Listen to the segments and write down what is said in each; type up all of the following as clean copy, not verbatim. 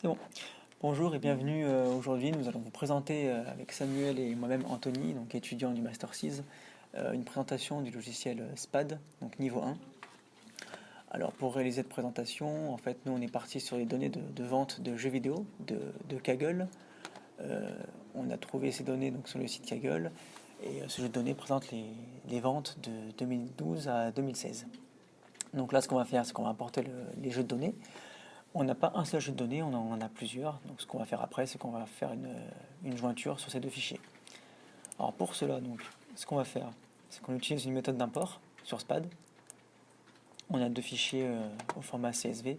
C'est bon. Bonjour et bienvenue. Aujourd'hui, nous allons vous présenter avec Samuel et moi-même Anthony, donc étudiants du Master 6, une présentation du logiciel SPAD, donc niveau 1. Alors pour réaliser cette présentation, en fait, nous on est parti sur les données de vente de jeux vidéo de Kaggle. On a trouvé ces données donc sur le site Kaggle et ce jeu de données présente les ventes de 2012 à 2016. Donc là, ce qu'on va faire, c'est qu'on va importer les jeux de données. On n'a pas un seul jeu de données, on en a plusieurs. Donc ce qu'on va faire après, c'est qu'on va faire une jointure sur ces deux fichiers. Alors pour cela, donc, ce qu'on va faire, c'est qu'on utilise une méthode d'import sur SPAD. On a deux fichiers au format CSV.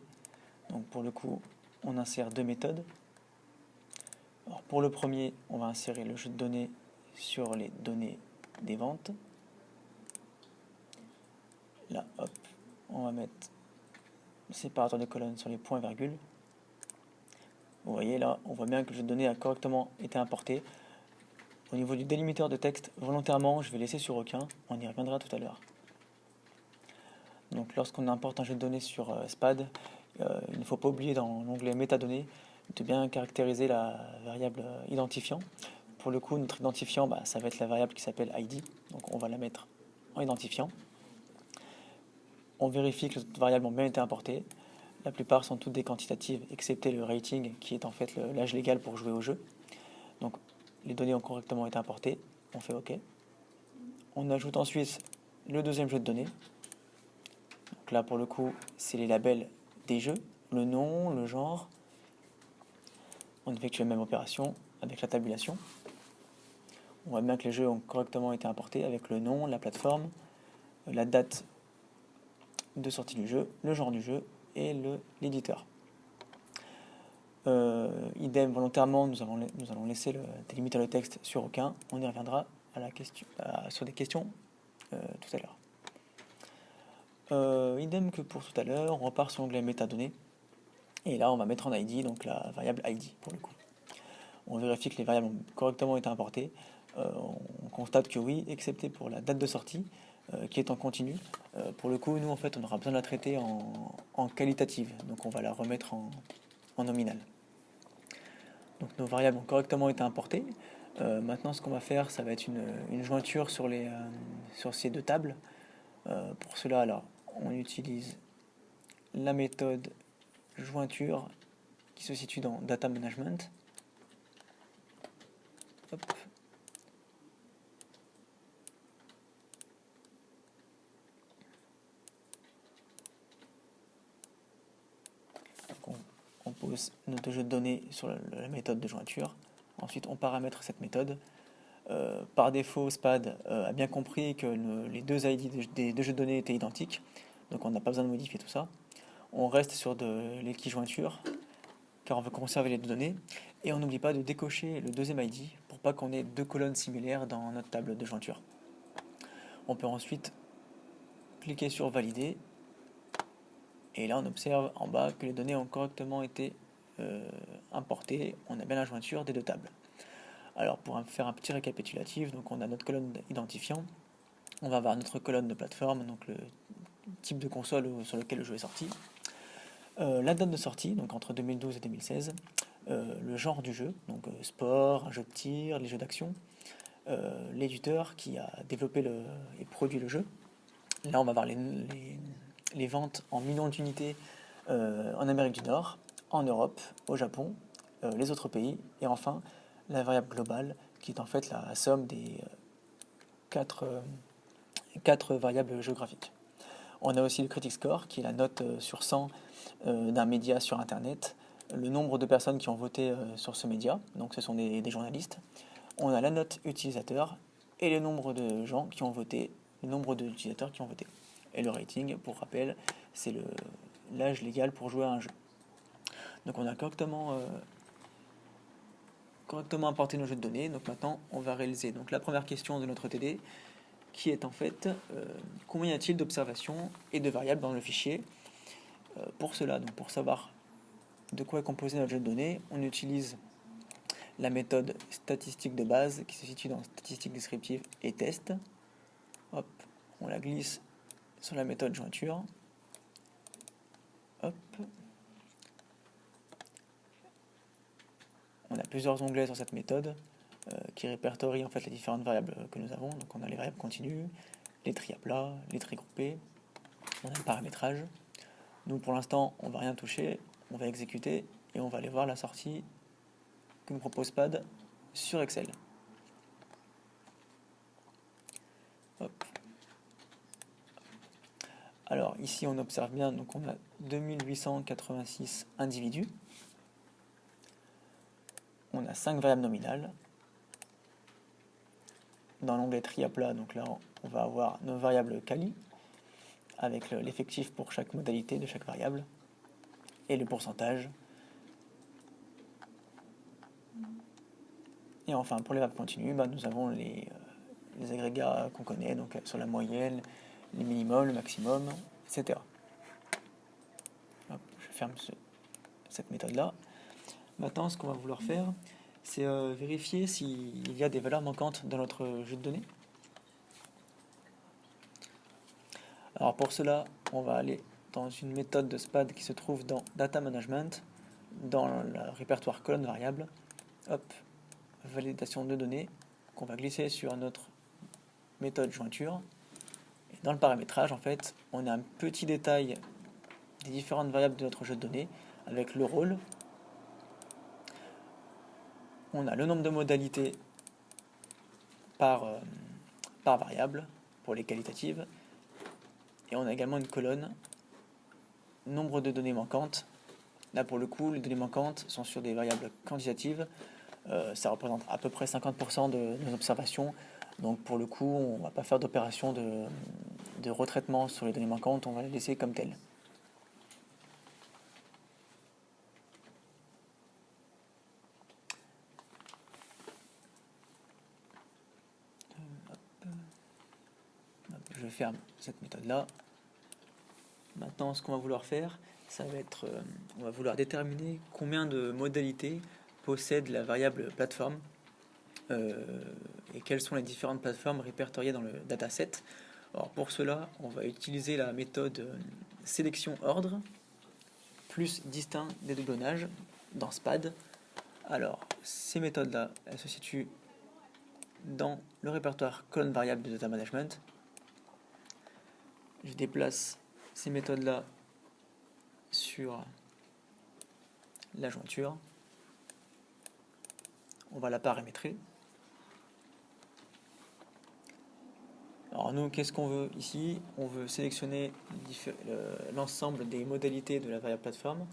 Donc pour le coup, on insère deux méthodes. Alors pour le premier, on va insérer le jeu de données sur les données des ventes. Là, hop, on va mettre le séparateur des colonnes sur les points virgules. Vous voyez là, on voit bien que le jeu de données a correctement été importé. Au niveau du délimiteur de texte, volontairement, je vais laisser sur aucun. On y reviendra tout à l'heure. Donc lorsqu'on importe un jeu de données sur SPAD, il ne faut pas oublier dans l'onglet métadonnées de bien caractériser la variable identifiant. Pour le coup, notre identifiant, ça va être la variable qui s'appelle ID. Donc on va la mettre en identifiant. On vérifie que les autres variables ont bien été importées. La plupart sont toutes des quantitatives, excepté le rating, qui est en fait l'âge légal pour jouer au jeu. Donc les données ont correctement été importées. On fait OK. On ajoute ensuite le deuxième jeu de données. Donc là, pour le coup, c'est les labels des jeux, le nom, le genre. On effectue la même opération avec la tabulation. On voit bien que les jeux ont correctement été importés avec le nom, la plateforme, la date de sortie du jeu, le genre du jeu et l'éditeur. Idem, volontairement, nous allons laisser le délimiteur de texte sur aucun. On y reviendra sur des questions tout à l'heure. Idem que pour tout à l'heure, on repart sur l'onglet métadonnées. Et là, on va mettre en ID, donc la variable ID pour le coup. On vérifie que les variables ont correctement été importées. On constate que oui, excepté pour la date de sortie, qui est en continu. Pour le coup, nous, en fait, on aura besoin de la traiter en qualitative. Donc, on va la remettre en nominal. Donc, nos variables ont correctement été importées. Maintenant, ce qu'on va faire, ça va être une jointure sur ces deux tables. Pour cela, alors, on utilise la méthode jointure qui se situe dans Data Management. Hop. Donc on pose notre jeu de données sur la méthode de jointure. Ensuite, on paramètre cette méthode. Par défaut, SPAD a bien compris que les deux ID des deux jeux de données étaient identiques. Donc on n'a pas besoin de modifier tout ça. On reste sur de l'équijointure, car on veut conserver les deux données. Et on n'oublie pas de décocher le deuxième ID pour pas qu'on ait deux colonnes similaires dans notre table de jointure. On peut ensuite cliquer sur Valider. Et là, on observe en bas que les données ont correctement été importées. On a bien la jointure des deux tables. Alors, pour faire un petit récapitulatif, donc on a notre colonne identifiant. On va avoir notre colonne de plateforme, donc le type de console sur lequel le jeu est sorti. La date de sortie, donc entre 2012 et 2016. Le genre du jeu, donc sport, un jeu de tir, les jeux d'action. L'éditeur qui a développé et produit le jeu. Là, on va voir les ventes en millions d'unités en Amérique du Nord, en Europe, au Japon, les autres pays, et enfin la variable globale qui est en fait la somme des quatre variables géographiques. On a aussi le critic score qui est la note sur 100 d'un média sur Internet, le nombre de personnes qui ont voté sur ce média, donc ce sont des journalistes. On a la note utilisateur et le nombre de gens qui ont voté, le nombre d'utilisateurs qui ont voté. Et le rating, pour rappel, c'est l'âge légal pour jouer à un jeu. Donc on a correctement importé nos jeux de données. Donc maintenant, on va réaliser donc la première question de notre TD, qui est en fait combien y a-t-il d'observations et de variables dans le fichier. Pour cela, donc pour savoir de quoi est composé notre jeu de données, on utilise la méthode statistique de base qui se situe dans statistiques descriptives et test. Hop, on la glisse sur la méthode jointure. Hop. plusieurs onglets sur cette méthode qui répertorient en fait les différentes variables que nous avons. Donc on a les variables continues, les tri à plat, les tri groupés, on a le paramétrage. Nous pour l'instant on va rien toucher, on va exécuter et on va aller voir la sortie que nous propose Spad sur Excel. Hop. Alors ici on observe bien, donc on a 2886 individus, on a 5 variables nominales. Dans l'onglet tri à plat, donc là on va avoir nos variables quali avec l'effectif pour chaque modalité de chaque variable et le pourcentage. Et enfin pour les variables continues, nous avons les agrégats qu'on connaît, donc sur la moyenne, les minimums, le maximum, etc. Hop, je ferme cette méthode-là. Maintenant, ce qu'on va vouloir faire, c'est vérifier s'il y a des valeurs manquantes dans notre jeu de données. Alors pour cela, on va aller dans une méthode de SPAD qui se trouve dans Data Management, dans le répertoire colonne variable. Hop, validation de données, qu'on va glisser sur notre méthode jointure. Et dans le paramétrage, en fait, on a un petit détail des différentes variables de notre jeu de données, avec le rôle. On a le nombre de modalités par variable, pour les qualitatives. Et on a également une colonne, nombre de données manquantes. Là, pour le coup, les données manquantes sont sur des variables quantitatives. Ça représente à peu près 50% de nos observations. Donc, pour le coup, on ne va pas faire d'opération de retraitement sur les données manquantes. On va les laisser comme telles. Je ferme cette méthode-là. Maintenant, ce qu'on va vouloir faire, ça va être, on va vouloir déterminer combien de modalités possède la variable plateforme et quelles sont les différentes plateformes répertoriées dans le dataset. Alors pour cela, on va utiliser la méthode sélection ordre plus distinct dédoublonnage dans SPAD. Alors, ces méthodes-là, elles se situent dans le répertoire colonne variable de data management. Je déplace ces méthodes-là sur la jointure. On va la paramétrer. Alors nous, qu'est-ce qu'on veut ici? On veut sélectionner l'ensemble des modalités de la variable plateforme.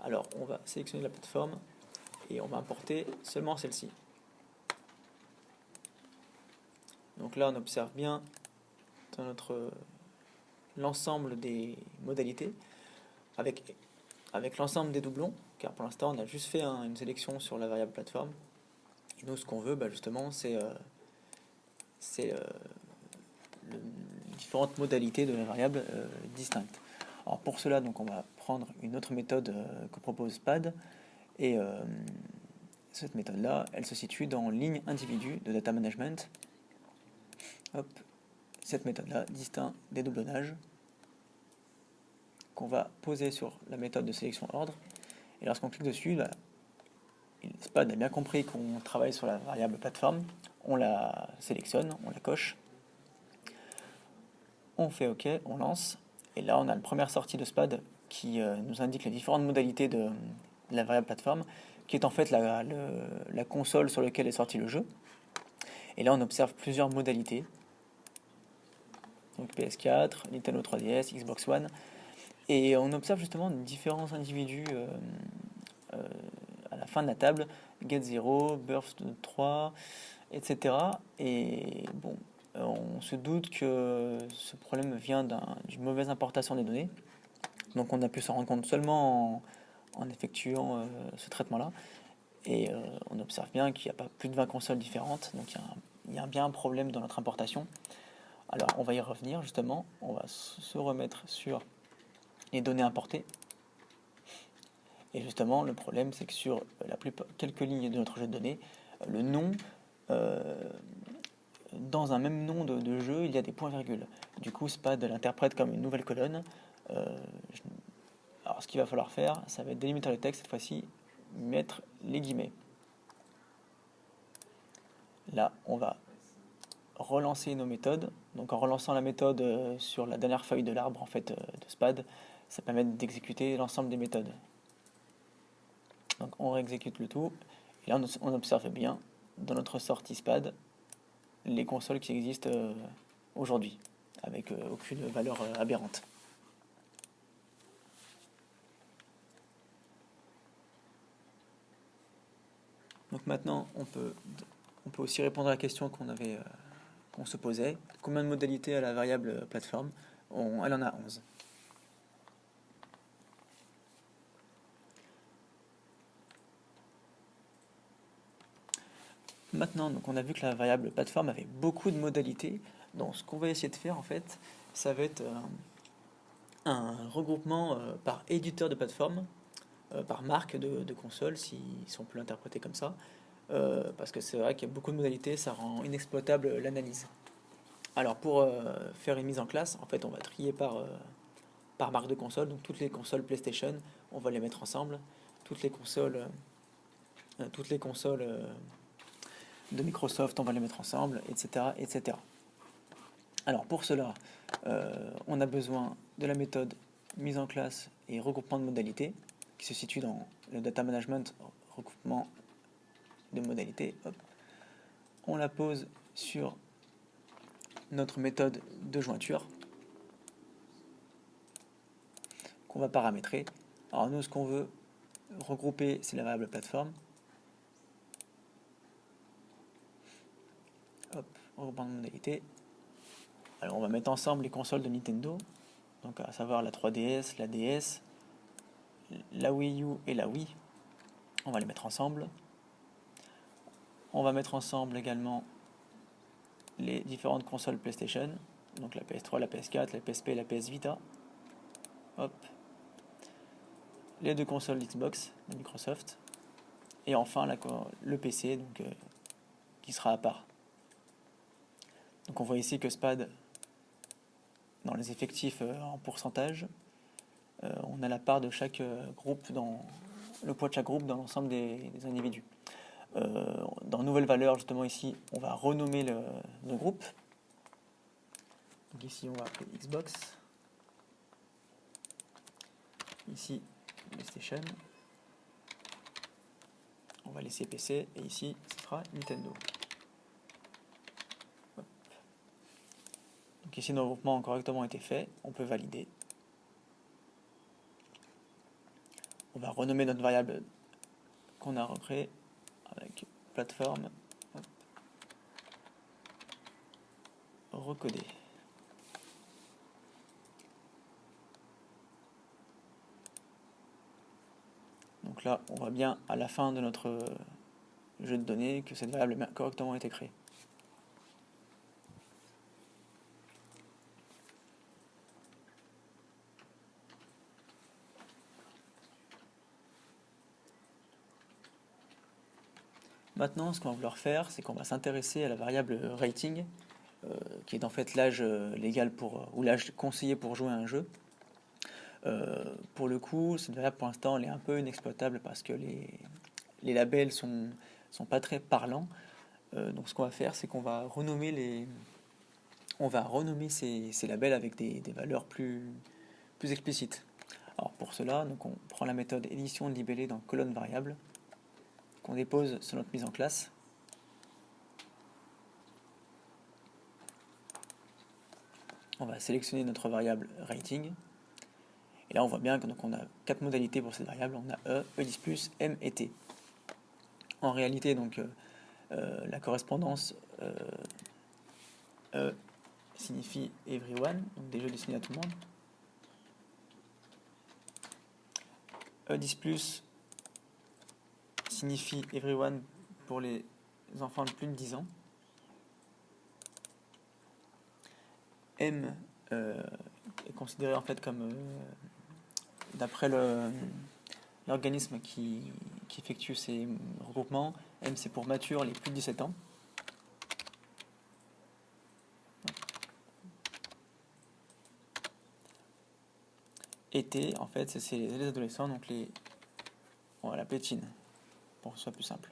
Alors on va sélectionner la plateforme et on va importer seulement celle-ci. Donc là on observe bien dans l'ensemble des modalités avec l'ensemble des doublons, car pour l'instant on a juste fait une sélection sur la variable plateforme. Et nous ce qu'on veut justement c'est les différentes modalités de la variable distincte. Alors pour cela, donc, on va prendre une autre méthode que propose SPAD, et cette méthode-là, elle se situe dans ligne individu de data management. Hop, cette méthode-là, distinct dédoublonnage, qu'on va poser sur la méthode de sélection ordre. Et lorsqu'on clique dessus, là, SPAD a bien compris qu'on travaille sur la variable plateforme. On la sélectionne, on la coche. On fait OK, on lance. Et là, on a la première sortie de SPAD qui nous indique les différentes modalités de la variable plateforme, qui est en fait la console sur laquelle est sorti le jeu. Et là, on observe plusieurs modalités. Donc PS4, Nintendo 3DS, Xbox One. Et on observe justement différents individus à la fin de la table, Get 0, Burst 3, etc. Et bon, on se doute que ce problème vient d'une mauvaise importation des données. Donc on a pu s'en rendre compte seulement en effectuant ce traitement-là. Et on observe bien qu'il n'y a pas plus de 20 consoles différentes. Donc il y a bien un problème dans notre importation. Alors on va y revenir justement. On va se remettre sur les données importées. Et justement, le problème, c'est que sur quelques lignes de notre jeu de données, le nom, dans un même nom de jeu, il y a des points-virgules. Du coup, SPAD l'interprète comme une nouvelle colonne. Alors, ce qu'il va falloir faire, ça va être délimiter le texte, cette fois-ci, mettre les guillemets. Là, on va relancer nos méthodes. Donc en relançant la méthode sur la dernière feuille de l'arbre en fait de SPAD, ça permet d'exécuter l'ensemble des méthodes. Donc on réexécute le tout. Et là, on observe bien dans notre sortie SPAD les consoles qui existent aujourd'hui, avec aucune valeur aberrante. Donc maintenant, on peut aussi répondre à la question qu'on se posait. Combien de modalités a la variable plateforme? Elle en a 11. Maintenant, donc on a vu que la variable plateforme avait beaucoup de modalités. Donc ce qu'on va essayer de faire en fait, ça va être un regroupement par éditeur de plateforme, par marque de console, si on peut l'interpréter comme ça. Parce que c'est vrai qu'il y a beaucoup de modalités, ça rend inexploitable l'analyse. Alors pour faire une mise en classe, en fait on va trier par marque de console, donc toutes les consoles PlayStation, on va les mettre ensemble, toutes les consoles de Microsoft, on va les mettre ensemble, etc. etc. Alors pour cela, on a besoin de la méthode mise en classe et regroupement de modalités, qui se situe dans le data management, regroupement de modalités. Hop. On la pose sur notre méthode de jointure, qu'on va paramétrer. Alors nous, ce qu'on veut regrouper, c'est la variable plateforme. Hop, regroupement de modalités. Alors on va mettre ensemble les consoles de Nintendo, donc à savoir la 3DS, la DS, la Wii U et la Wii. On va les mettre ensemble. On va mettre ensemble également les différentes consoles PlayStation, donc la PS3, la PS4, la PSP et la PS Vita. Hop. Les deux consoles Xbox de Microsoft. Et enfin le PC, donc, qui sera à part. Donc on voit ici que SPAD, dans les effectifs en pourcentage, on a la part de chaque groupe, le poids de chaque groupe dans l'ensemble des individus. Dans nouvelle valeur, justement ici, on va renommer nos groupes. Donc ici, on va appeler Xbox. Ici, PlayStation. On va laisser PC. Et ici, ce sera Nintendo. Hop. Donc ici, nos groupements ont correctement été faits. On peut valider. On va renommer notre variable qu'on a recréée avec plateforme. Hop. Recoder. Donc là, on voit bien à la fin de notre jeu de données que cette variable a correctement été créée. Maintenant, ce qu'on va vouloir faire, c'est qu'on va s'intéresser à la variable rating, qui est en fait l'âge légal ou l'âge conseillé pour jouer à un jeu. Pour le coup, cette variable pour l'instant elle est un peu inexploitable parce que les labels sont pas très parlants. Donc ce qu'on va faire, c'est qu'on va renommer ces labels avec des valeurs plus explicites. Alors pour cela, donc on prend la méthode édition libellée dans colonne variable qu'on dépose sur notre mise en classe. On va sélectionner notre variable rating. Et là, on voit bien qu'on a 4 modalités pour cette variable. On a E, E10+, M et T. En réalité, donc, la correspondance E signifie everyone, donc des jeux destinés à tout le monde. E10+, signifie everyone pour les enfants de plus de 10 ans. M est considéré en fait comme, d'après l'organisme qui effectue ces regroupements, M c'est pour mature les plus de 17 ans. Et T, en fait, c'est les adolescents, donc on va l'appeler teen, pour que ce soit plus simple.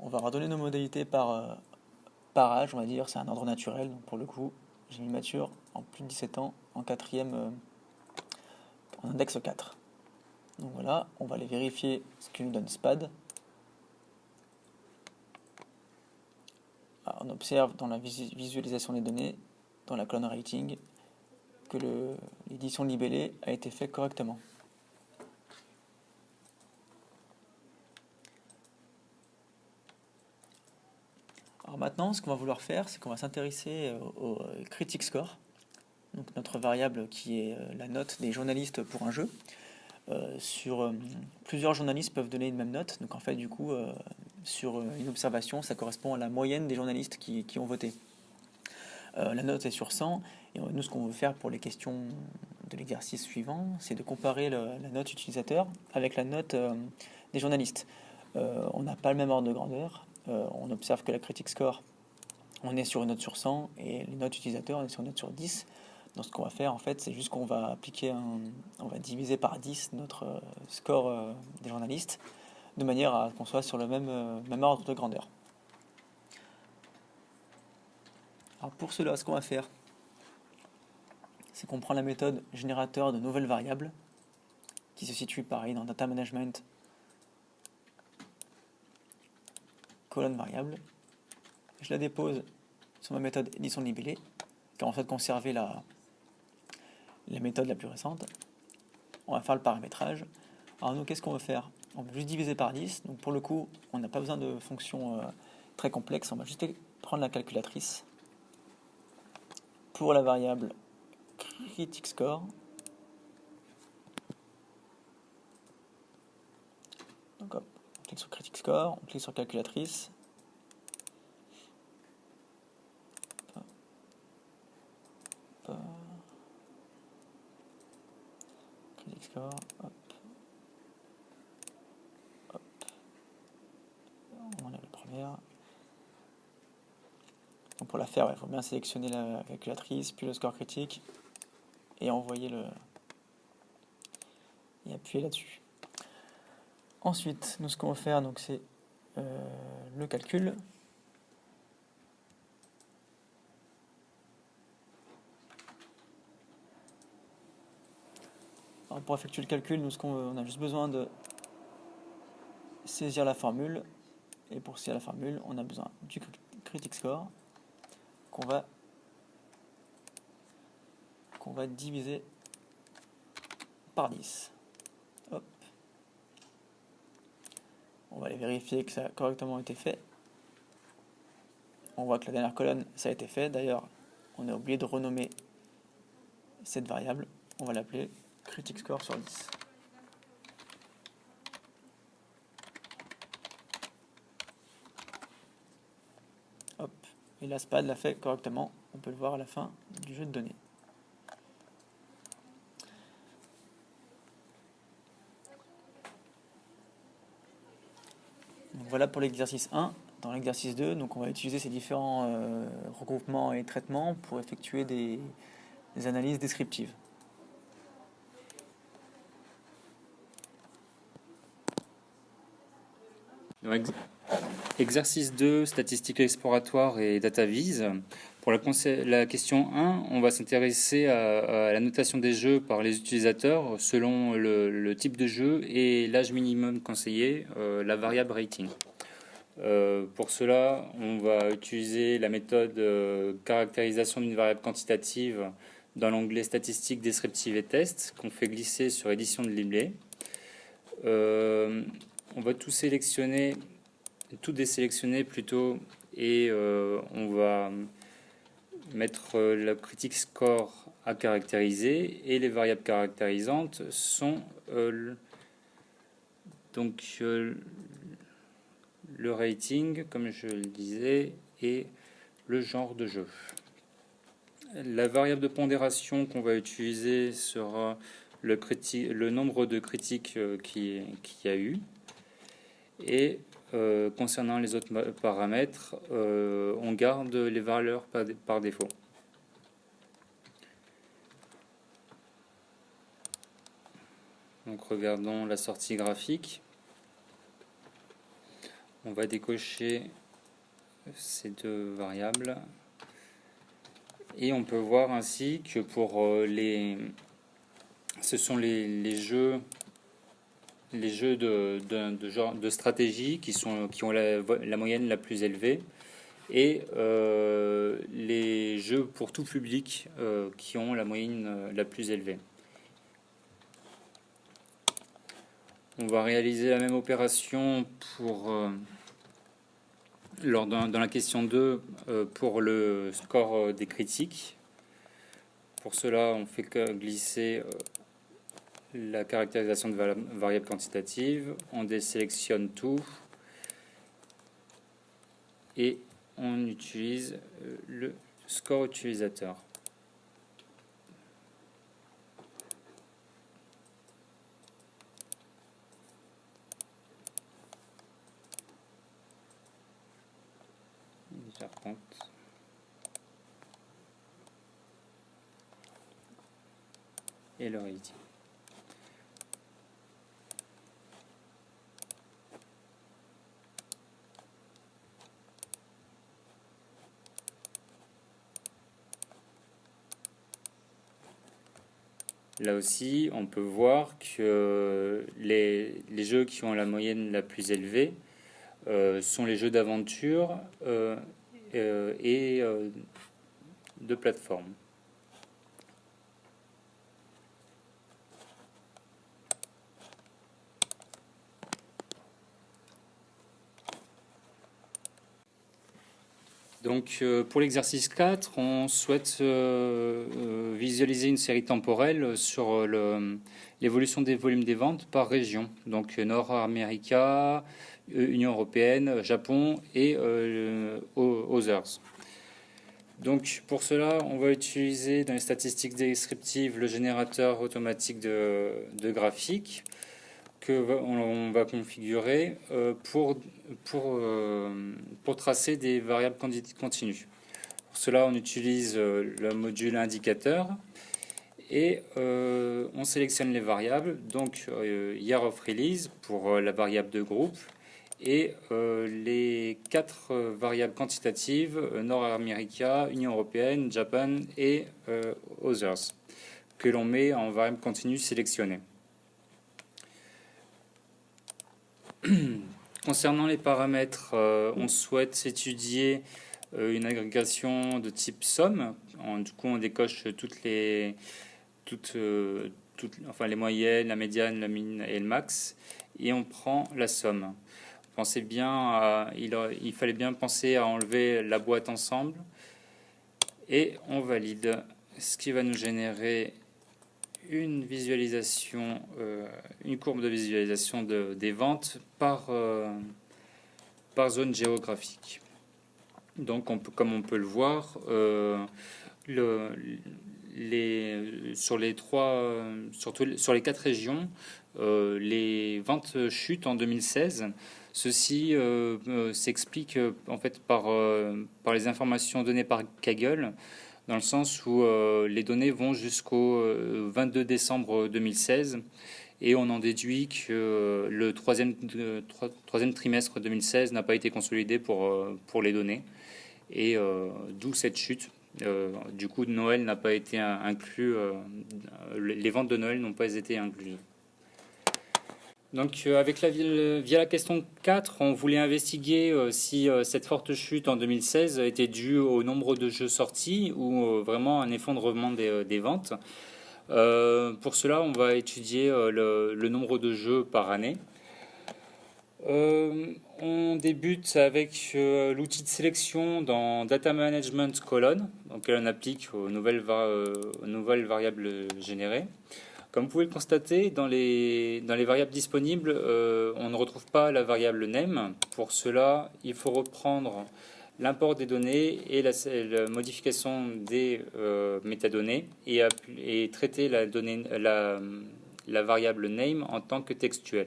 On va redonner nos modalités par âge, on va dire, c'est un ordre naturel. Donc pour le coup, j'ai mis mature en plus de 17 ans, en quatrième, en index 4. Donc voilà, on va aller vérifier ce que nous donne SPAD. On observe dans la visualisation des données, dans la colonne rating, que l'édition libellée a été faite correctement. Alors maintenant, ce qu'on va vouloir faire, c'est qu'on va s'intéresser au critic score, donc notre variable qui est la note des journalistes pour un jeu. Plusieurs journalistes peuvent donner une même note, donc en fait du coup sur une observation ça correspond à la moyenne des journalistes qui ont voté. La note est sur 100 et nous ce qu'on veut faire pour les questions de l'exercice suivant, c'est de comparer la note utilisateur avec la note des journalistes. On n'a pas le même ordre de grandeur, on observe que la critic score on est sur une note sur 100 et les notes utilisateurs on est sur une note sur 10. Donc ce qu'on va faire en fait c'est juste qu'on va appliquer on va diviser par 10 notre score des journalistes de manière à qu'on soit sur le même ordre de grandeur. Alors pour cela ce qu'on va faire c'est qu'on prend la méthode générateur de nouvelles variables qui se situe pareil dans data management colonne variable. Je la dépose sur ma méthode édition libellée car on souhaite conserver la méthode la plus récente. On va faire le paramétrage. Alors nous, qu'est-ce qu'on veut faire? On va juste diviser par 10. Donc pour le coup, on n'a pas besoin de fonctions très complexes. On va juste prendre la calculatrice pour la variable critic score. Donc hop, on clique sur critic score, on clique sur calculatrice. Critic score, hop. Hop. On enlève la première. Donc pour la faire, il faut bien sélectionner la calculatrice, puis le score critique, et envoyer et appuyer là-dessus. Ensuite, nous ce qu'on va faire, donc c'est le calcul. Alors pour effectuer le calcul, nous on a juste besoin de saisir la formule, et pour saisir la formule, on a besoin du critic score qu'on va diviser par 10. Hop. On va aller vérifier que ça a correctement été fait. On voit que la dernière colonne, ça a été fait. D'ailleurs, on a oublié de renommer cette variable. On va l'appeler critic score sur 10. Hop. Et la SPAD l'a fait correctement. On peut le voir à la fin du jeu de données. Donc voilà pour l'exercice 1. Dans l'exercice 2, donc on va utiliser ces différents regroupements et traitements pour effectuer des analyses descriptives. Exercice 2, statistiques exploratoires et data vise. Pour la question 1, on va s'intéresser à la notation des jeux par les utilisateurs selon le type de jeu et l'âge minimum conseillé, la variable rating. Pour cela, on va utiliser la méthode caractérisation d'une variable quantitative dans l'onglet statistiques descriptives et tests qu'on fait glisser sur édition de libellé. On va tout désélectionner plutôt et on va mettre le critic score à caractériser et les variables caractérisantes sont donc le rating, comme je le disais, et le genre de jeu. La variable de pondération qu'on va utiliser sera le nombre de critiques qu'il y a eu. Et concernant les autres paramètres, on garde les valeurs par défaut. Donc regardons la sortie graphique. on va décocher ces deux variables. Et on peut voir ainsi que pour ce sont les jeux de stratégie qui ont la moyenne la plus élevée, et les jeux pour tout public qui ont la moyenne la plus élevée. On va réaliser la même opération dans la question 2 pour le score des critiques. Pour cela, on fait glisser la caractérisation de variables quantitatives, on désélectionne tout et on utilise le score utilisateur. Et le rating. Là aussi, on peut voir que les jeux qui ont la moyenne la plus élevée sont les jeux d'aventure et de plateforme. Donc pour l'exercice 4, on souhaite visualiser une série temporelle sur l'évolution des volumes des ventes par région. Donc Nord-Amérique, Union européenne, Japon et Others. Donc pour cela, on va utiliser dans les statistiques descriptives le générateur automatique de graphiques on va configurer pour tracer des variables continues. Pour cela, on utilise le module indicateur et on sélectionne les variables. Donc, year of release pour la variable de groupe et les 4 variables quantitatives Nord-Amérique, Union européenne, Japan et Others que l'on met en variable continue sélectionnée. Concernant les paramètres, on souhaite étudier une agrégation de type somme. Du coup, on décoche les moyennes, la médiane, la mine et le max, et on prend la somme. Pensez bien, il fallait bien penser à enlever la boîte ensemble, et on valide, ce qui va nous générer une visualisation, une courbe de visualisation des ventes par zone géographique. Donc, comme on peut le voir, sur les 4 régions, les ventes chutent en 2016. Ceci s'explique en fait par les informations données par Kaggle, dans le sens où les données vont jusqu'au 22 décembre 2016 et on en déduit que le troisième trimestre 2016 n'a pas été consolidé pour les données, et d'où cette chute. Du coup, Noël n'a pas été inclus, les ventes de Noël n'ont pas été incluses. Donc, via la question 4, on voulait investiguer si cette forte chute en 2016 était due au nombre de jeux sortis ou vraiment un effondrement des ventes. Pour cela, on va étudier le nombre de jeux par année. On débute avec l'outil de sélection dans Data Management colonne, auquel on applique aux nouvelles variables générées. Comme vous pouvez le constater, dans les variables disponibles, on ne retrouve pas la variable name. Pour cela, il faut reprendre l'import des données et la modification des métadonnées et traiter la variable name en tant que textuelle.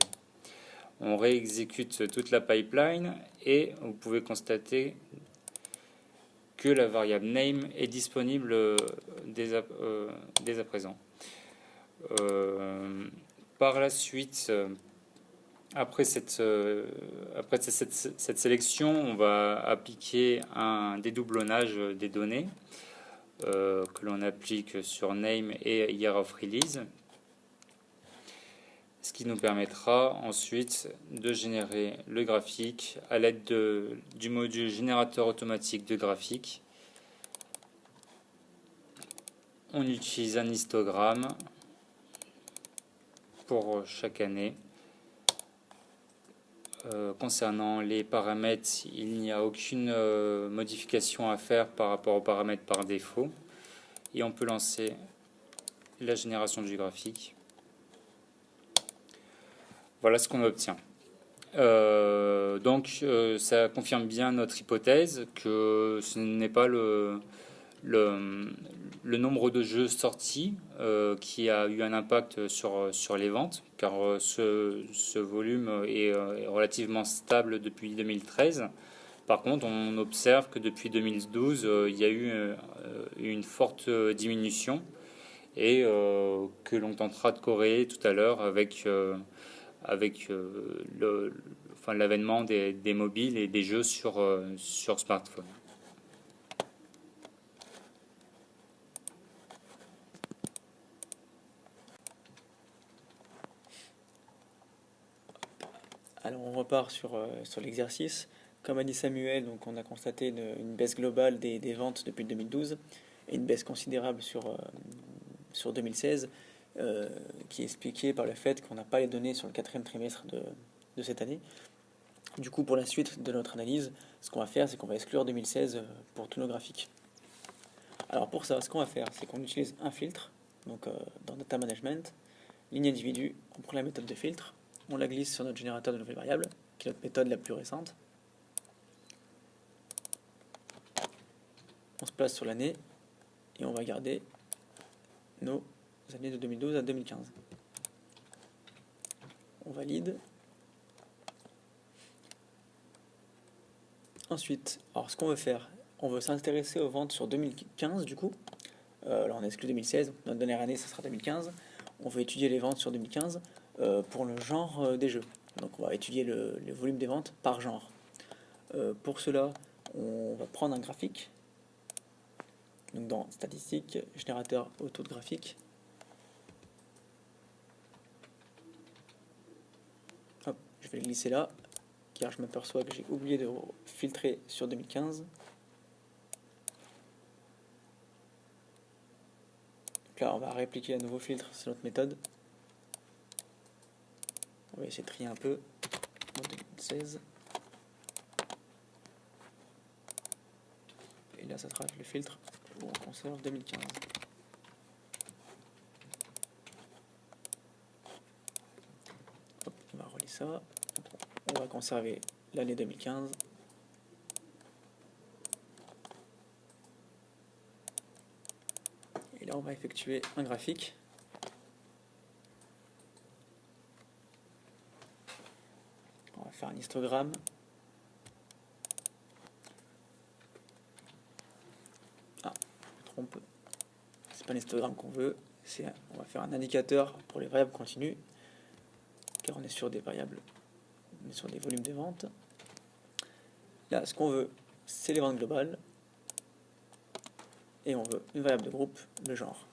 On réexécute toute la pipeline et vous pouvez constater que la variable name est disponible dès à présent. Par la suite, Après cette sélection, on va appliquer un dédoublonnage des données que l'on applique sur name et year of release, ce qui nous permettra ensuite de générer le graphique à l'aide du module générateur automatique de graphique. On utilise un histogramme pour chaque année. Concernant les paramètres, il n'y a aucune modification à faire par rapport aux paramètres par défaut. Et on peut lancer la génération du graphique. Voilà ce qu'on obtient. Donc ça confirme bien notre hypothèse que ce n'est pas le nombre de jeux sortis qui a eu un impact sur les ventes, car ce volume est relativement stable depuis 2013. Par contre, on observe que depuis 2012, il y a eu une forte diminution et que l'on tentera de corréler tout à l'heure avec l'avènement des mobiles et des jeux sur smartphone. Alors on repart sur l'exercice. Comme a dit Samuel, donc on a constaté une baisse globale des ventes depuis 2012 et une baisse considérable sur 2016, qui est expliquée par le fait qu'on n'a pas les données sur le quatrième trimestre de cette année. Du coup, pour la suite de notre analyse, ce qu'on va faire, c'est qu'on va exclure 2016 pour tous nos graphiques. Alors pour ça, ce qu'on va faire, c'est qu'on utilise un filtre, donc dans Data Management, ligne individu, on prend la méthode de filtre, on la glisse sur notre générateur de nouvelles variables, qui est notre méthode la plus récente. On se place sur l'année et on va garder nos années de 2012 à 2015. On valide. Ensuite, alors ce qu'on veut faire, on veut s'intéresser aux ventes sur 2015 du coup. Là on exclut 2016, notre dernière année ça sera 2015. On veut étudier les ventes sur 2015 pour le genre des jeux. Donc on va étudier le volume des ventes par genre. Pour cela, on va prendre un graphique. Donc dans statistiques, générateur auto de graphique. Hop, je vais le glisser là, car je m'aperçois que j'ai oublié de filtrer sur 2015. Donc là, on va réappliquer un nouveau filtre, c'est notre méthode. On va essayer de trier un peu en 2016. Et là, ça sera le filtre où on conserve 2015. Hop, on va relier ça. On va conserver l'année 2015. Et là, on va effectuer un graphique. On va faire un histogramme. Ah, je me trompe. C'est pas un histogramme qu'on veut. On va faire un indicateur pour les variables continues, car on est sur des variables, on est sur des volumes de ventes. Là, ce qu'on veut, c'est les ventes globales. Et on veut une variable de groupe, le genre.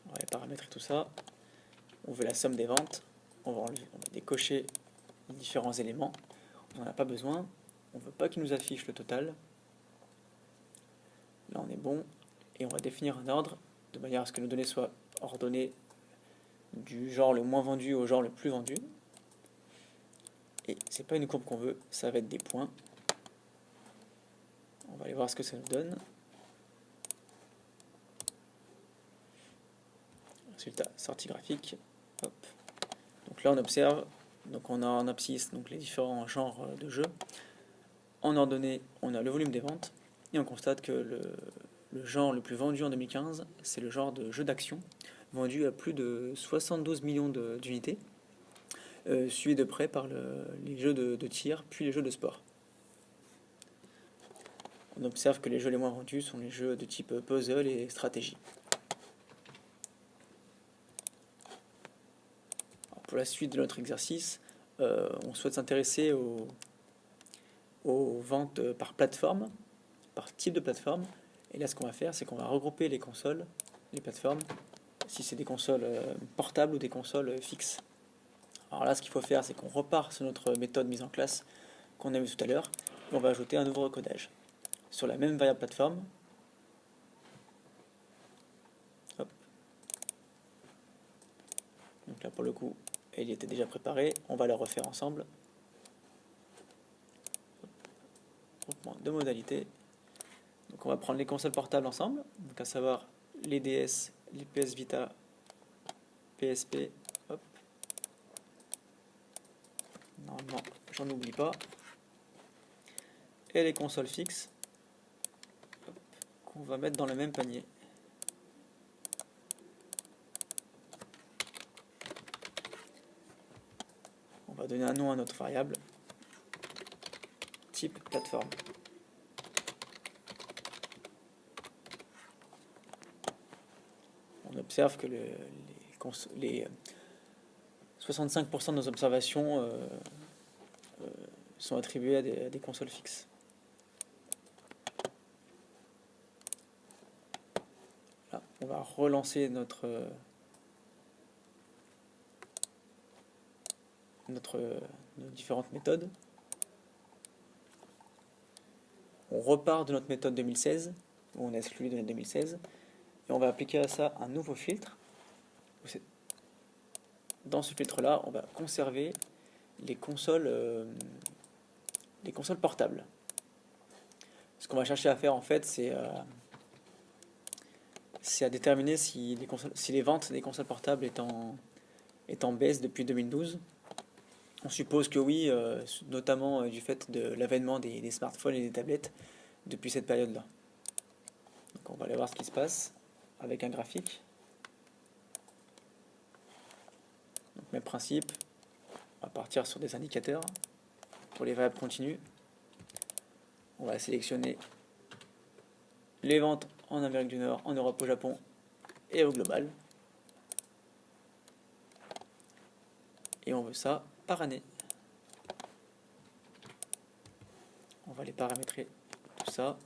On va paramétrer tout ça. On veut la somme des ventes. On va décocher les différents éléments. On n'en a pas besoin. On ne veut pas qu'il nous affiche le total. Là, on est bon. Et on va définir un ordre de manière à ce que nos données soient ordonnées du genre le moins vendu au genre le plus vendu. Et c'est pas une courbe qu'on veut, ça va être des points. On va aller voir ce que ça nous donne. Résultat, sortie graphique. Hop. Donc là on observe, donc on a en abscisse donc les différents genres de jeux. En ordonnée, on a le volume des ventes et on constate que le genre le plus vendu en 2015, c'est le genre de jeu d'action, vendu à plus de 72 millions d'unités, suivi de près par les jeux de tir, puis les jeux de sport. on observe que les jeux les moins vendus sont les jeux de type puzzle et stratégie. Alors, pour la suite de notre exercice, on souhaite s'intéresser aux ventes par plateforme, par type de plateforme. Et là, ce qu'on va faire, c'est qu'on va regrouper les consoles, les plateformes, si c'est des consoles portables ou des consoles fixes. Alors là, ce qu'il faut faire, c'est qu'on repart sur notre méthode mise en classe qu'on a vue tout à l'heure, et on va ajouter un nouveau recodage. Sur la même variable plateforme, hop. Donc là, pour le coup, elle y était déjà préparée, on va la refaire ensemble. Groupement de modalités. Donc on va prendre les consoles portables ensemble, donc à savoir les DS, les PS Vita, PSP, hop. Normalement, j'en oublie pas. Et les consoles fixes, qu'on va mettre dans le même panier. On va donner un nom à notre variable, type plateforme. On observe que les 65% de nos observations sont attribuées à des consoles fixes. Là, on va relancer nos différentes méthodes. On repart de notre méthode 2016, où on a exclu de notre 2016, et on va appliquer à ça un nouveau filtre. Dans ce filtre-là, on va conserver les consoles portables. Ce qu'on va chercher à faire, en fait, c'est à déterminer si les ventes des consoles portables est en baisse depuis 2012. On suppose que oui, notamment du fait de l'avènement des smartphones et des tablettes depuis cette période-là. Donc on va aller voir ce qui se passe avec un graphique. Donc même principe, on va partir sur des indicateurs pour les variables continues. On va sélectionner les ventes en Amérique du Nord, en Europe, au Japon et au global. Et on veut ça par année. On va les paramétrer, tout ça.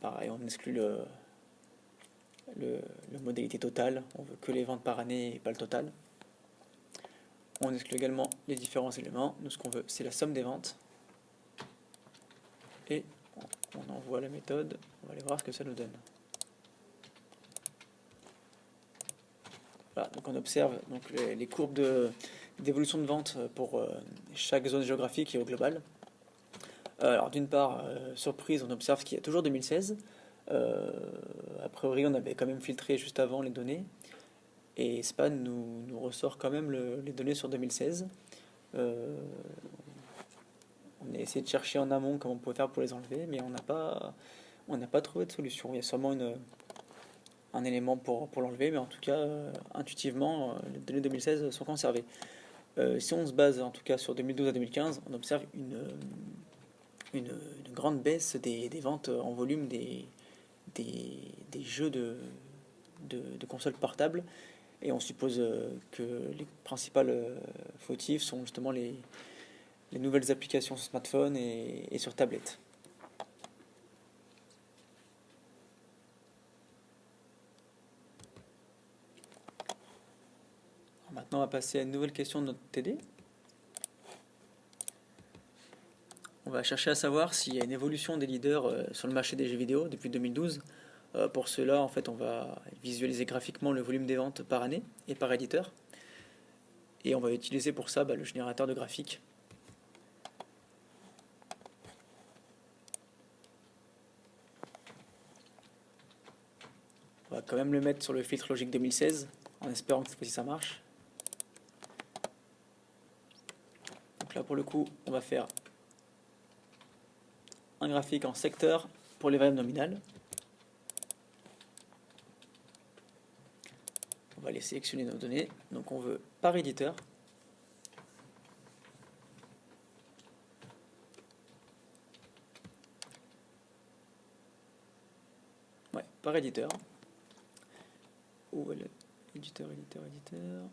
Pareil, on exclut le modalité totale. On veut que les ventes par année et pas le total. On exclut également les différents éléments. Nous, ce qu'on veut, c'est la somme des ventes. Et on envoie la méthode. On va aller voir ce que ça nous donne. Voilà, donc on observe donc les courbes d'évolution de vente pour chaque zone géographique et au global. Alors d'une part, surprise, on observe qu'il y a toujours 2016. A priori, on avait quand même filtré juste avant les données. Et SPAN nous ressort quand même les données sur 2016. On a essayé de chercher en amont comment on pouvait faire pour les enlever, mais on n'a pas trouvé de solution. Il y a sûrement un élément pour l'enlever, mais en tout cas, intuitivement, les données 2016 sont conservées. Si on se base en tout cas sur 2012 à 2015, on observe une grande baisse des ventes en volume des jeux de consoles portables. Et on suppose que les principales fautifs sont justement les nouvelles applications sur smartphone et sur tablette. Alors maintenant, on va passer à une nouvelle question de notre TD. On va chercher à savoir s'il y a une évolution des leaders sur le marché des jeux vidéo depuis 2012. Pour cela, en fait, on va visualiser graphiquement le volume des ventes par année et par éditeur. Et on va utiliser pour ça le générateur de graphiques. On va quand même le mettre sur le filtre logique 2016, en espérant que cette fois-ci ça marche. Donc là, pour le coup, on va faire un graphique en secteur pour les variables nominales. On va aller sélectionner nos données. Donc on veut par éditeur. par éditeur. Où est le éditeur, éditeur, éditeur.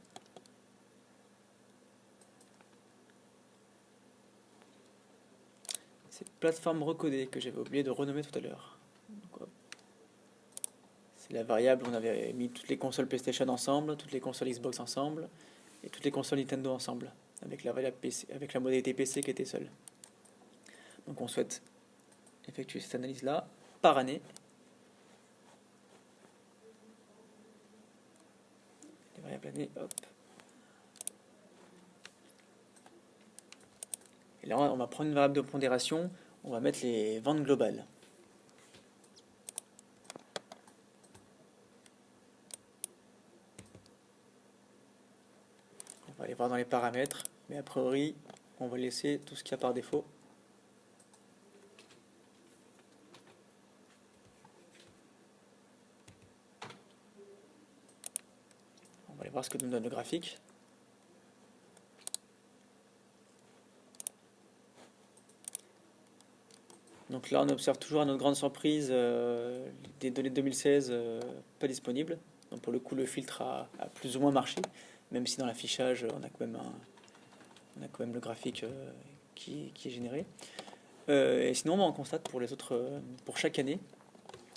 C'est plateforme recodée que j'avais oublié de renommer tout à l'heure. C'est la variable où on avait mis toutes les consoles PlayStation ensemble, toutes les consoles Xbox ensemble et toutes les consoles Nintendo ensemble, avec la variable PC, avec la modalité PC qui était seule. Donc on souhaite effectuer cette analyse-là par année. Les variables années, hop. Et là, on va prendre une variable de pondération, on va mettre les ventes globales. On va aller voir dans les paramètres, mais a priori, on va laisser tout ce qu'il y a par défaut. On va aller voir ce que nous donne le graphique. Donc là, on observe toujours à notre grande surprise des données de 2016 pas disponibles. Donc pour le coup, le filtre a plus ou moins marché, même si dans l'affichage, on a quand même le graphique qui est généré. Et sinon, on constate pour les autres, pour chaque année,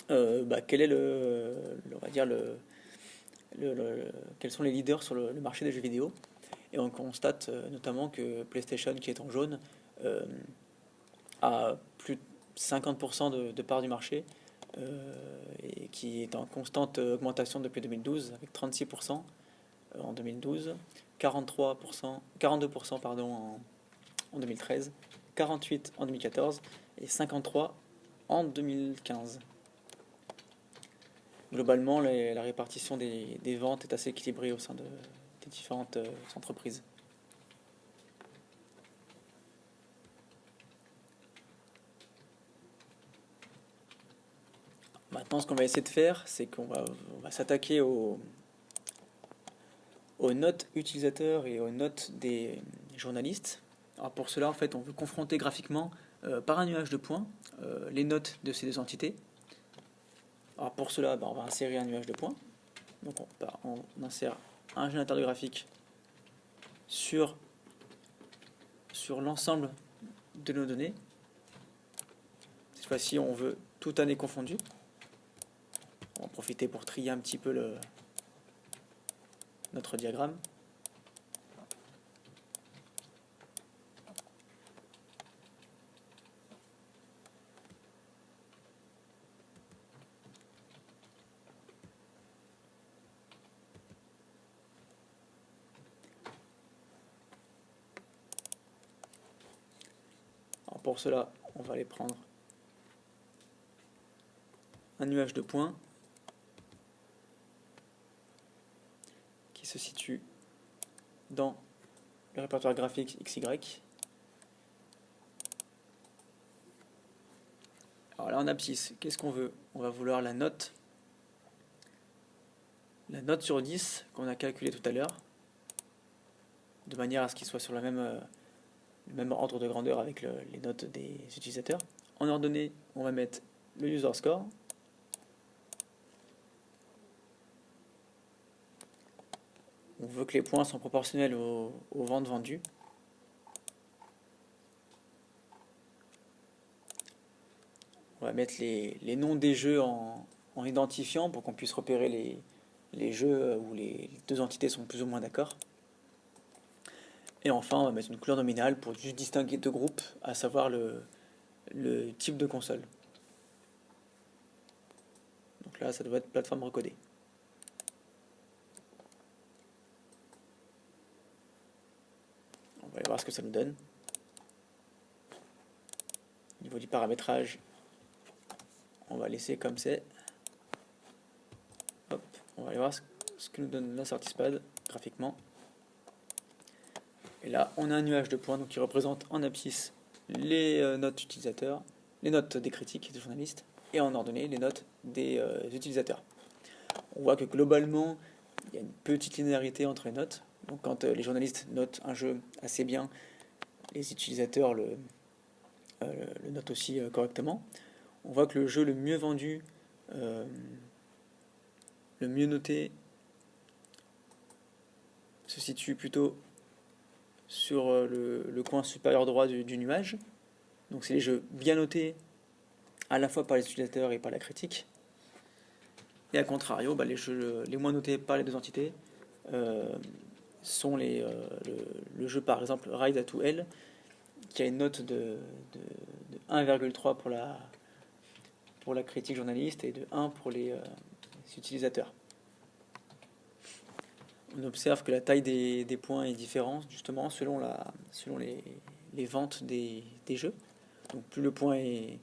quel est on va dire quels sont les leaders sur le marché des jeux vidéo. Et on constate notamment que PlayStation, qui est en jaune, a plus de 50% de part du marché et qui est en constante augmentation depuis 2012 avec 36% en 2012, 42% pardon, en 2013, 48% en 2014 et 53% en 2015. Globalement, la répartition des ventes est assez équilibrée au sein des différentes entreprises. Maintenant, ce qu'on va essayer de faire, c'est qu'on va s'attaquer aux notes utilisateurs et aux notes des journalistes. Alors pour cela, en fait, on veut confronter graphiquement par un nuage de points les notes de ces deux entités. Alors pour cela, on va insérer un nuage de points. Donc on insère un générateur de graphique sur l'ensemble de nos données. Cette fois-ci, on veut toute année confondue. On va en profiter pour trier un petit peu notre diagramme. Alors pour cela, on va aller prendre un nuage de points qui se situe dans le répertoire graphique XY. Alors là en abscisse, qu'est-ce qu'on veut? On va vouloir la note sur 10 qu'on a calculée tout à l'heure, de manière à ce qu'il soit sur le même ordre de grandeur avec les notes des utilisateurs. En ordonnée, on va mettre le user score. On veut que les points soient proportionnels aux ventes vendues. On va mettre les noms des jeux en identifiant pour qu'on puisse repérer les jeux où les deux entités sont plus ou moins d'accord. Et enfin, on va mettre une couleur nominale pour juste distinguer deux groupes, à savoir le type de console. Donc là, ça doit être plateforme recodée. On va aller voir ce que ça nous donne. Au niveau du paramétrage, on va laisser comme c'est. Hop, on va aller voir ce que nous donne la sortie SPAD graphiquement. Et là, on a un nuage de points donc qui représente en abscisse les notes utilisateurs, les notes des critiques des journalistes, et en ordonnée les notes des utilisateurs. On voit que globalement, il y a une petite linéarité entre les notes. Donc quand les journalistes notent un jeu assez bien, les utilisateurs le notent aussi correctement. On voit que le jeu le mieux vendu euh, le mieux noté se situe plutôt sur le coin supérieur droit du nuage. Donc c'est les jeux bien notés à la fois par les utilisateurs et par la critique. Et à contrario, les jeux les moins notés par les deux entités euh, sont le jeu par exemple Ride à 2L qui a une note de 1,3 pour la critique journaliste et de 1 pour les utilisateurs. On observe que la taille des points est différente justement selon les ventes des jeux. Donc plus le point est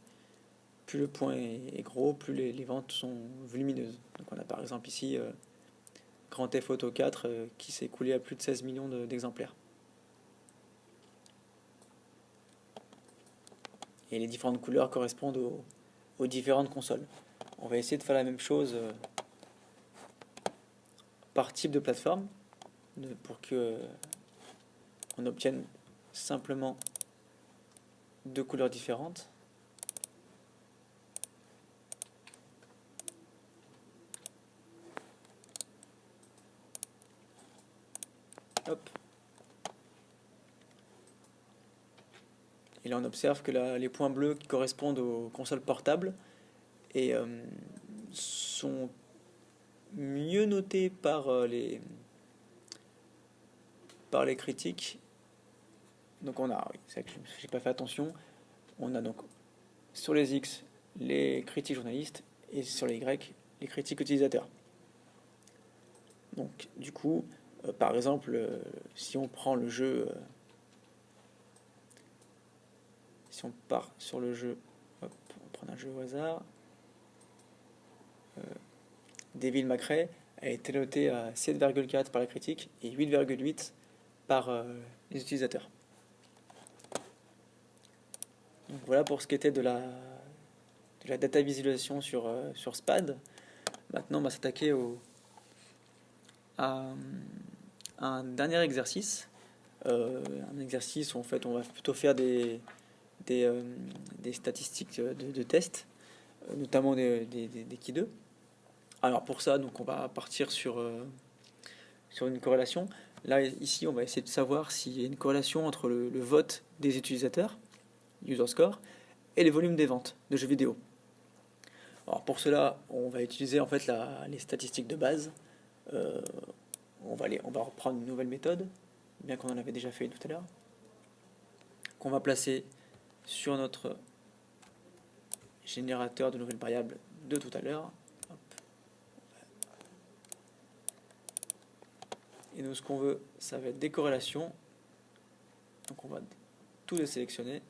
gros, plus les ventes sont volumineuses. Donc on a par exemple ici Grand Theft Auto 4 qui s'est écoulé à plus de 16 millions d'exemplaires. Et les différentes couleurs correspondent aux différentes consoles. On va essayer de faire la même chose par type de plateforme pour que on obtienne simplement deux couleurs différentes. Hop. Et là on observe que les points bleus qui correspondent aux consoles portables et sont mieux notés par les critiques. Donc on a, oui, c'est vrai que j'ai pas fait attention, on a donc sur les X les critiques journalistes et sur les Y les critiques utilisateurs. Donc du coup, par exemple, si on prend le jeu, si on part sur le jeu, hop, on va prendre un jeu au hasard, Devil May Cry a été noté à 7,4 par la critique et 8,8 par les utilisateurs. Donc voilà pour ce qui était de la data visualisation sur SPAD. Maintenant, on va s'attaquer à un dernier exercice. Un exercice où en fait, on va plutôt faire des statistiques de tests, notamment des Ki2. Alors pour ça, donc on va partir sur une corrélation. Là, ici, on va essayer de savoir s'il y a une corrélation entre le vote des utilisateurs, user score, et les volumes des ventes de jeux vidéo. Alors pour cela, on va utiliser en fait les statistiques de base. On va reprendre une nouvelle méthode, bien qu'on en avait déjà fait tout à l'heure, qu'on va placer sur notre générateur de nouvelles variables de tout à l'heure. Et nous, ce qu'on veut, ça va être des corrélations. Donc on va tout désélectionner.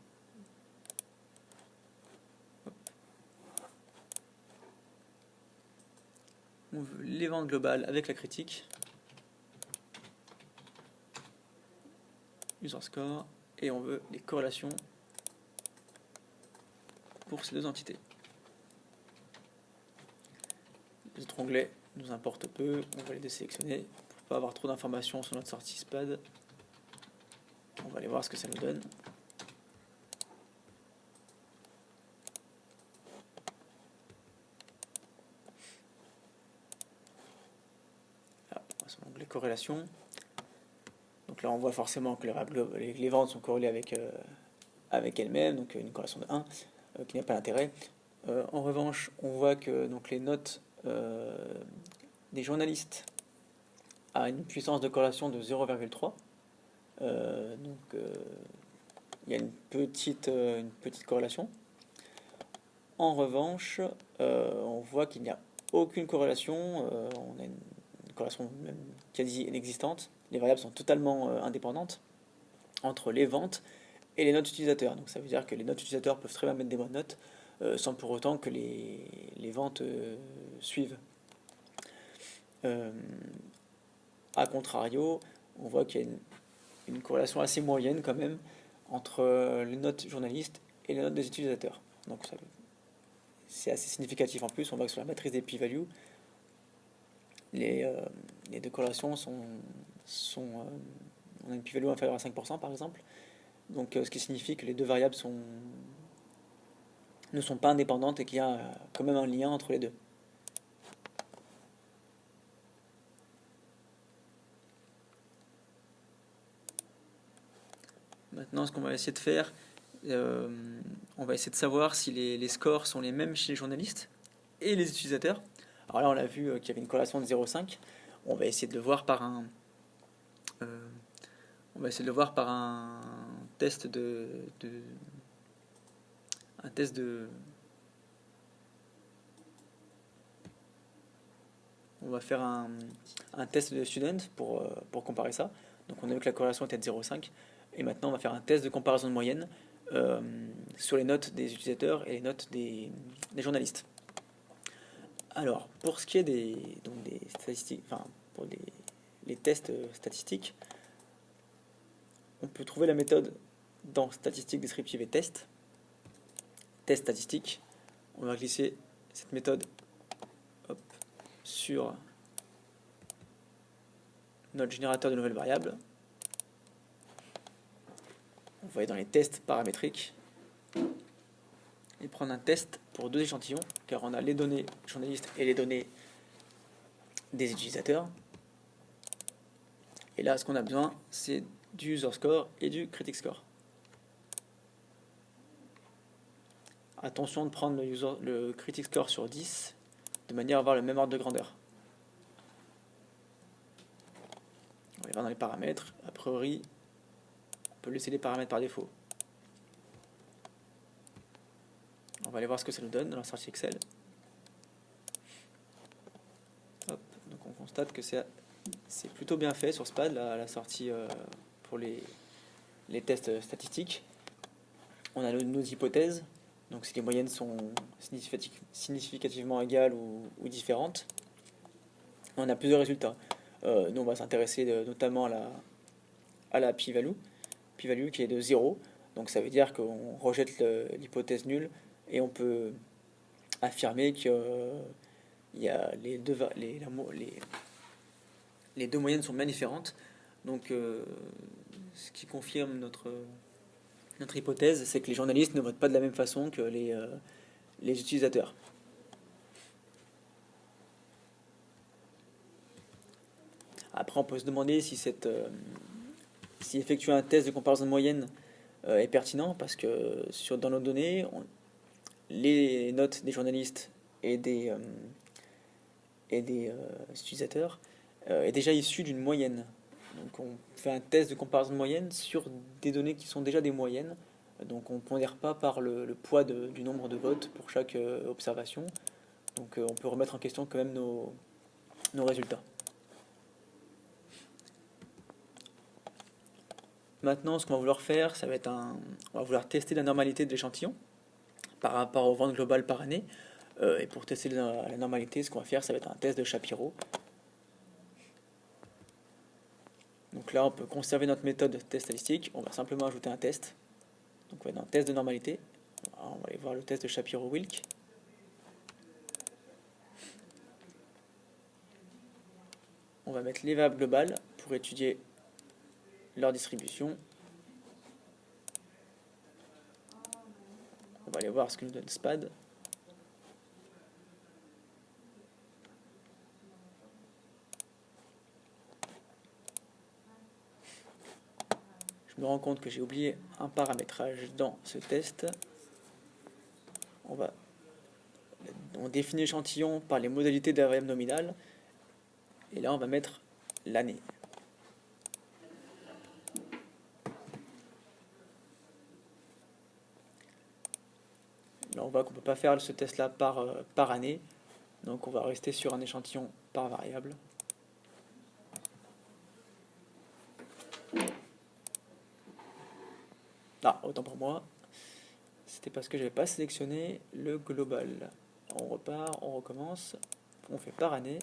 On veut les ventes globales avec la critique, user score, et on veut les corrélations pour ces deux entités. Les autres onglets nous importent peu, on va les désélectionner pour ne pas avoir trop d'informations sur notre sortie SPAD. On va aller voir ce que ça nous donne. Là, on va sur l'onglet corrélation. Donc là, on voit forcément que les ventes sont corrélées avec elles-mêmes, donc une corrélation de 1, qui n'a pas d'intérêt. En revanche, on voit que donc, les notes des journalistes a une puissance de corrélation de 0,3. Il y a une petite corrélation. En revanche, on voit qu'il n'y a aucune corrélation. On a une corrélation même quasi inexistante. Les variables sont totalement indépendantes entre les ventes et les notes utilisateurs. Donc ça veut dire que les notes utilisateurs peuvent très bien mettre des bonnes notes sans pour autant que les ventes suivent. A contrario, on voit qu'il y a une corrélation assez moyenne quand même entre les notes journalistes et les notes des utilisateurs. Donc c'est assez significatif en plus. On voit que sur la matrice des p-values, les deux corrélations on a une p-value inférieure à 5% par exemple. Donc ce qui signifie que les deux variables ne sont pas indépendantes et qu'il y a quand même un lien entre les deux. Maintenant, ce qu'on va essayer de faire, on va essayer de savoir si les scores sont les mêmes chez les journalistes et les utilisateurs. Alors là, on a vu qu'il y avait une corrélation de 0,5. On va essayer de le voir par euh, on va essayer de le voir par un test un test de on va faire un test de student pour comparer ça. Donc on a vu que la corrélation était de 0,5 et maintenant on va faire un test de comparaison de moyenne euh, sur les notes des utilisateurs et les notes des journalistes. Alors pour ce qui est des statistiques, enfin pour les tests statistiques, on peut trouver la méthode dans statistiques descriptives et test statistique. On va glisser cette méthode sur notre générateur de nouvelles variables. On va aller dans les tests paramétriques et prendre un test pour deux échantillons, car on a les données journalistes et les données des utilisateurs. Et là, ce qu'on a besoin, c'est du user score et du critic score. Attention de prendre le critic score sur 10 de manière à avoir le même ordre de grandeur. On va aller voir dans les paramètres. A priori, on peut laisser les paramètres par défaut. On va aller voir ce que ça nous donne dans la sortie Excel. Hop, donc on constate que c'est plutôt bien fait sur SPAD, la sortie pour les tests statistiques. On a nos hypothèses, donc si les moyennes sont significativement égales ou différentes. On a plusieurs résultats. Nous, on va s'intéresser notamment à la p-value qui est de 0. Donc ça veut dire qu'on rejette l'hypothèse nulle et on peut affirmer que les deux moyennes sont bien différentes. Donc ce qui confirme notre hypothèse, c'est que les journalistes ne votent pas de la même façon que les utilisateurs. Après, on peut se demander si effectuer un test de comparaison de moyenne est pertinent, parce que dans nos données, les notes des journalistes et des utilisateurs est déjà issu d'une moyenne. Donc on fait un test de comparaison de moyenne sur des données qui sont déjà des moyennes. Donc on ne pondère pas par le poids du nombre de votes pour chaque observation. Donc on peut remettre en question quand même nos résultats. Maintenant, ce qu'on va vouloir faire, ça va être on va vouloir tester la normalité de l'échantillon par rapport aux ventes globales par année. Et pour tester la normalité, ce qu'on va faire, ça va être un test de Shapiro. Donc là, on peut conserver notre méthode de test statistique. On va simplement ajouter un test. Donc on va dans test de normalité. Alors, on va aller voir le test de Shapiro-Wilk. On va mettre les variables globales pour étudier leur distribution. On va aller voir ce que nous donne SPAD. Je me rends compte que j'ai oublié un paramétrage dans ce test. On définit l'échantillon par les modalités de la variable nominale. Et là, on va mettre l'année. Là, on voit qu'on ne peut pas faire ce test-là par année. Donc, on va rester sur un échantillon par variable. Ah, autant pour moi. C'était parce que je n'avais pas sélectionné le global. On repart, on recommence. On fait par année.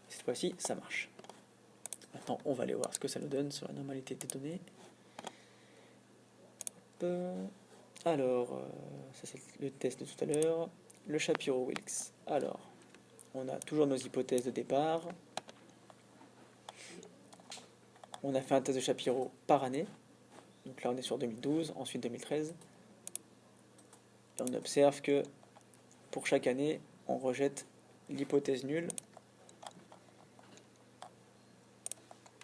Cette fois-ci, ça marche. Maintenant, on va aller voir ce que ça nous donne sur la normalité des données. Alors, ça c'est le test de tout à l'heure. Le Shapiro-Wilks. Alors, on a toujours nos hypothèses de départ. On a fait un test de Shapiro par année. Donc là, on est sur 2012, ensuite 2013. Et on observe que pour chaque année, on rejette l'hypothèse nulle.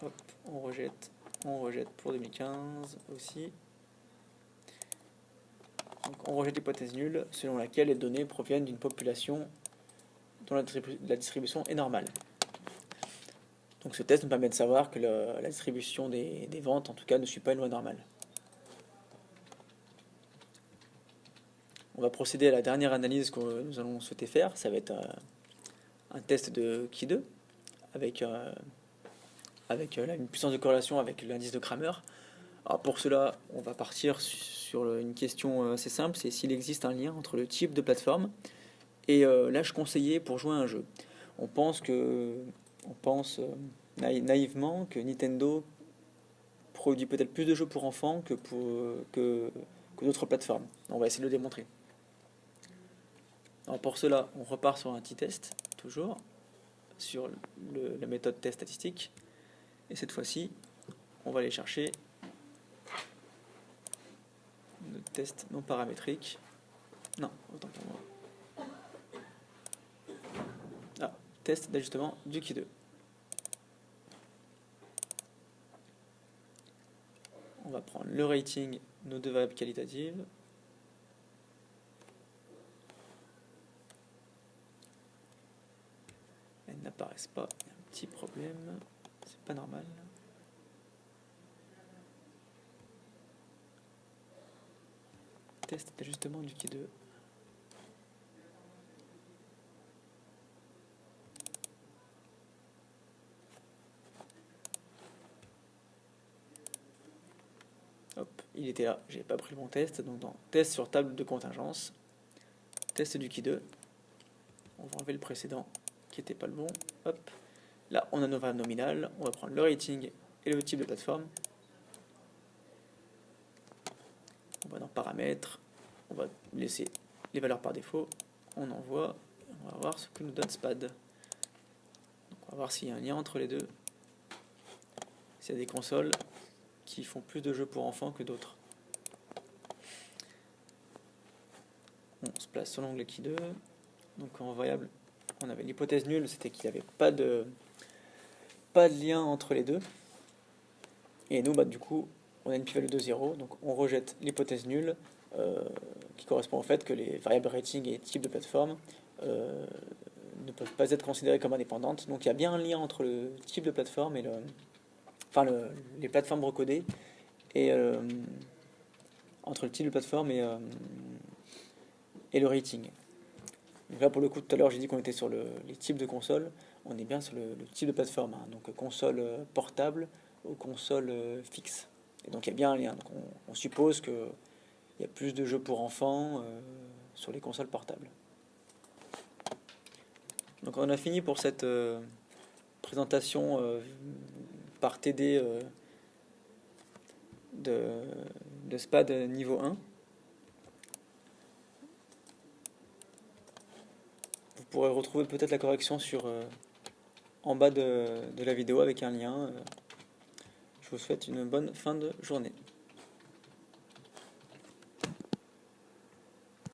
Hop, on rejette On rejette pour 2015 aussi. Donc on rejette l'hypothèse nulle selon laquelle les données proviennent d'une population dont la distribution est normale. Donc ce test nous permet de savoir que la distribution des ventes, en tout cas, ne suit pas une loi normale. On va procéder à la dernière analyse que nous allons souhaiter faire. Ça va être un test de Key2 avec une puissance de corrélation avec l'indice de Cramer. Alors pour cela, on va partir sur une question assez simple, c'est s'il existe un lien entre le type de plateforme et l'âge conseillé pour jouer à un jeu. On pense naïvement que Nintendo produit peut-être plus de jeux pour enfants que d'autres plateformes. On va essayer de le démontrer. Alors pour cela, on repart sur un petit test, toujours, sur la méthode test statistique. Et cette fois-ci, on va aller chercher notre test non paramétrique. Non, autant pour moi. Ah, test d'ajustement du Key2. On va prendre le rating, nos deux variables qualitatives. Elles n'apparaissent pas, il y a un petit problème, c'est pas normal. Test d'ajustement du Key2. Hop, il était là, j'ai pas pris le bon test, donc dans test sur table de contingence, test du Key2. On va enlever le précédent qui n'était pas le bon. Hop, là on a nos variables nominales, on va prendre le rating et le type de plateforme. On va dans paramètres, on va laisser les valeurs par défaut, on envoie, on va voir ce que nous donne SPAD. Donc on va voir s'il y a un lien entre les deux, s'il y a des consoles qui font plus de jeux pour enfants que d'autres. On se place sur l'onglet Key2, donc en variable, on avait l'hypothèse nulle, c'était qu'il n'y avait pas de lien entre les deux. Et nous, du coup, on a une p-value de 0, donc on rejette l'hypothèse nulle qui correspond au fait que les variables rating et type de plateforme ne peuvent pas être considérées comme indépendantes. Donc il y a bien un lien entre le type de plateforme et les plateformes recodées et entre le type de plateforme et le rating. Donc là, pour le coup, tout à l'heure, j'ai dit qu'on était sur les types de consoles. On est bien sur le type de plateforme, hein, donc console portable ou console fixe. Et donc il y a bien un lien. Donc on suppose qu'il y a plus de jeux pour enfants sur les consoles portables. Donc on a fini pour cette présentation par TD de SPAD niveau 1. Vous pourrez retrouver peut-être la correction en bas de la vidéo avec un lien. Je vous souhaite une bonne fin de journée.